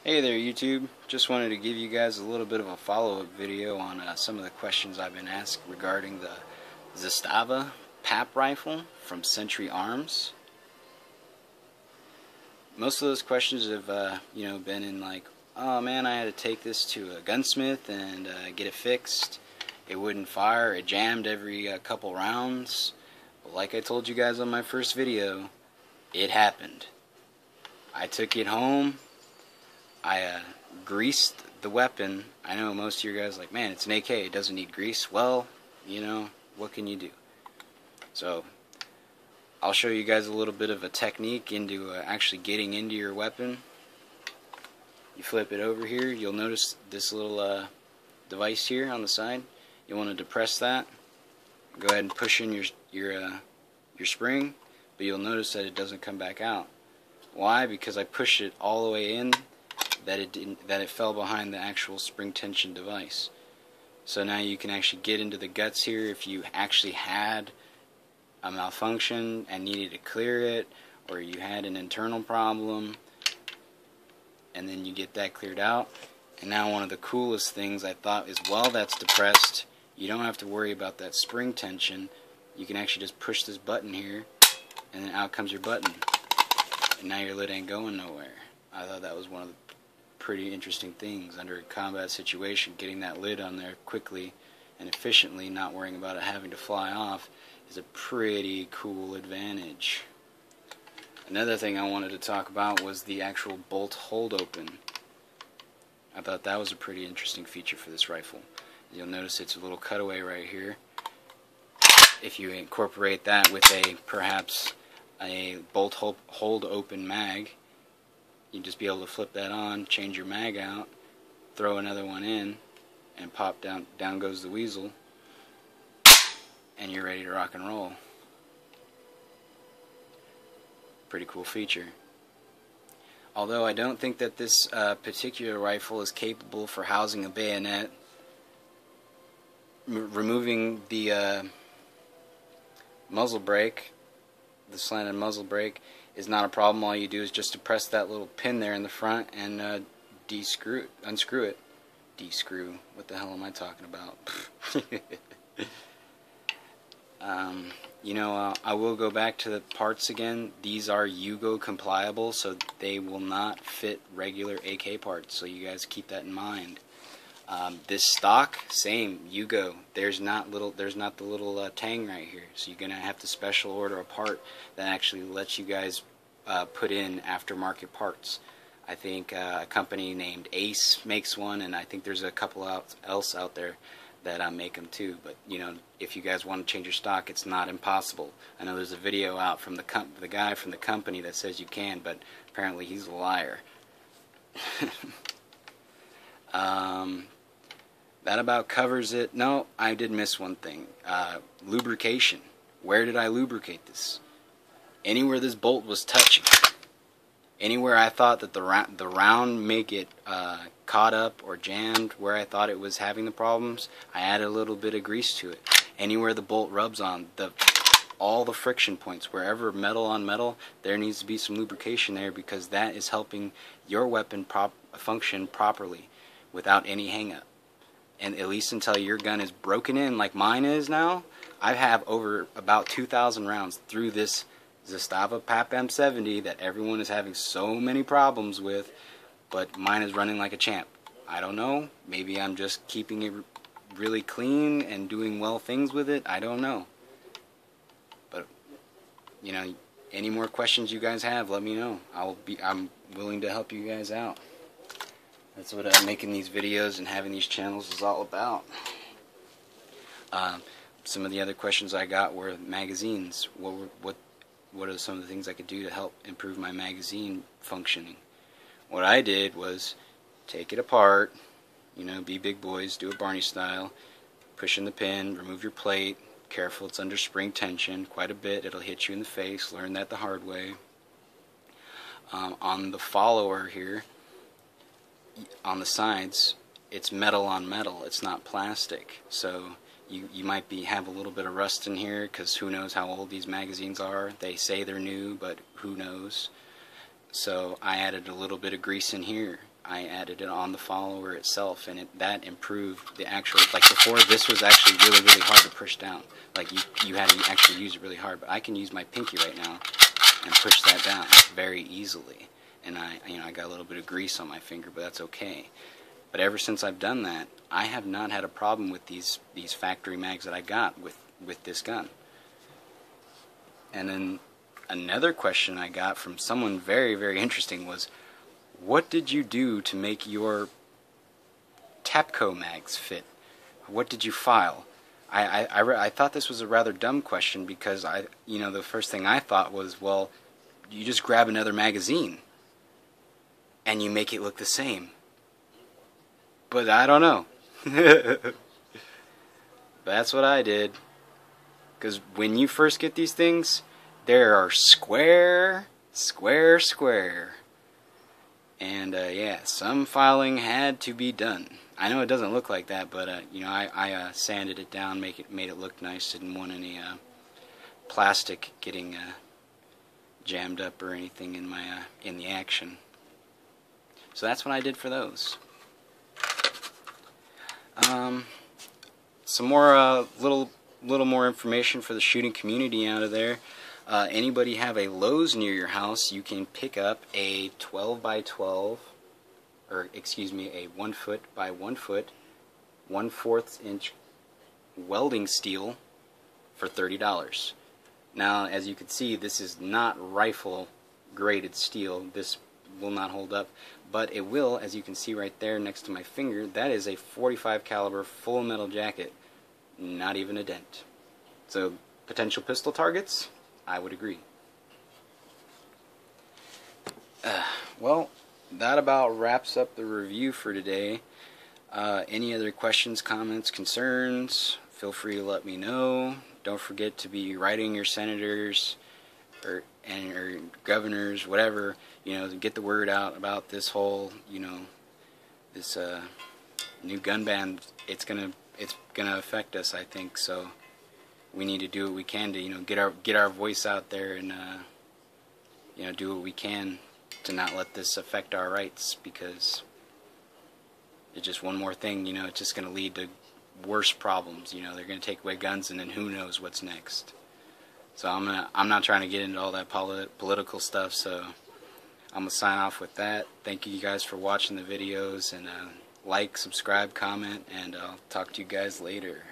Hey there YouTube, just wanted to give you guys a little bit of a follow-up video on some of the questions I've been asked regarding the Zastava PAP rifle from Century Arms. Most of those questions have been in like, oh man, I had to take this to a gunsmith and get it fixed. It wouldn't fire, it jammed every couple rounds. But like I told you guys on my first video, it happened. I took it home. I greased the weapon. I know most of you guys are like, man, it's an AK, it doesn't need grease. Well, you know, what can you do? So, I'll show you guys a little bit of a technique into actually getting into your weapon. You flip it over here, you'll notice this little device here on the side. You want to depress that. Go ahead and push in your spring, but you'll notice that it doesn't come back out. Why? Because I pushed it all the way in. That it fell behind the actual spring tension device. So now you can actually get into the guts here if you actually had a malfunction and needed to clear it, or you had an internal problem, and then you get that cleared out. And now one of the coolest things I thought is, while that's depressed, you don't have to worry about that spring tension. You can actually just push this button here, and then out comes your button, and now your lid ain't going nowhere. I thought that was one of the pretty interesting things under a combat situation. Getting that lid on there quickly and efficiently, not worrying about it having to fly off, is a pretty cool advantage. Another thing I wanted to talk about was the actual bolt hold open. I thought that was a pretty interesting feature for this rifle. You'll notice it's a little cutaway right here. If you incorporate that with perhaps a bolt hold open mag, you just be able to flip that on, change your mag out, throw another one in, and pop down goes the weasel, and you're ready to rock and roll. Pretty cool feature. Although I don't think that this particular rifle is capable for housing a bayonet, removing the muzzle brake, the slanted muzzle brake, is not a problem. All you do is just depress that little pin there in the front and unscrew it. Descrew. What the hell am I talking about? I will go back to the parts again. These are Yugo compliable, so they will not fit regular AK parts. So you guys keep that in mind. This stock, same Yugo. There's not the little tang right here. So you're gonna have to special order a part that actually lets you guys put in aftermarket parts. I think a company named Ace makes one, and I think there's a couple else out there that make them too. But if you guys want to change your stock, it's not impossible. I know there's a video out from the guy from the company that says you can, but apparently he's a liar. That about covers it. No, I did miss one thing. Lubrication. Where did I lubricate this? Anywhere this bolt was touching. Anywhere I thought that the round may get caught up or jammed, where I thought it was having the problems, I added a little bit of grease to it. Anywhere the bolt rubs on, all the friction points, wherever metal on metal, there needs to be some lubrication there, because that is helping your weapon function properly without any hang-up. And at least until your gun is broken in like mine is now. I have over about 2,000 rounds through this Zastava PAP M70 that everyone is having so many problems with, but mine is running like a champ. I don't know, maybe I'm just keeping it really clean and doing well things with it. I don't know. But any more questions you guys have, let me know. I'm willing to help you guys out. That's what making these videos and having these channels is all about. Some of the other questions I got were magazines. What are some of the things I could do to help improve my magazine functioning? What I did was take it apart, be big boys, do a Barney style, push in the pin, remove your plate. Careful, it's under spring tension quite a bit. It'll hit you in the face. Learn that the hard way. On the follower here, on the sides, it's metal on metal. It's not plastic. So you might have a little bit of rust in here, because who knows how old these magazines are. They say they're new, but who knows. So I added a little bit of grease in here. I added it on the follower itself, and that improved the actual, like before this was actually really, really hard to push down. Like you had to actually use it really hard, but I can use my pinky right now and push that down very easily. And I got a little bit of grease on my finger, but that's okay. But ever since I've done that, I have not had a problem with these factory mags that I got with this gun. And then another question I got from someone very, very interesting was, what did you do to make your Tapco mags fit? What did you file? I thought this was a rather dumb question because the first thing I thought was, well, you just grab another magazine and you make it look the same. But I don't know. That's what I did. Because when you first get these things, they are square. And yeah, some filing had to be done. I know it doesn't look like that, but I sanded it down, made it look nice. Didn't want any plastic getting jammed up or anything in my in the action. So that's what I did for those. Some more little more information for the shooting community out of there. Anybody have a Lowe's near your house, you can pick up a 12 by 12, or excuse me, a 1 foot by 1 foot, 1/4 inch welding steel for $30. Now, as you can see, this is not rifle graded steel. This will not hold up, but it will, as you can see right there next to my finger. That is a .45 caliber full metal jacket, not even a dent. So potential pistol targets, I would agree. Well, that about wraps up the review for today. Any other questions, comments, concerns, feel free to let me know. Don't forget to be writing your senators or governors, whatever, to get the word out about this whole, this new gun ban. It's gonna affect us, I think. So we need to do what we can to, get our voice out there and, do what we can to not let this affect our rights, because it's just one more thing, it's just going to lead to worse problems. They're going to take away guns, and then who knows what's next. So I'm not trying to get into all that political stuff, so I'm going to sign off with that. Thank you guys for watching the videos, and like, subscribe, comment, and I'll talk to you guys later.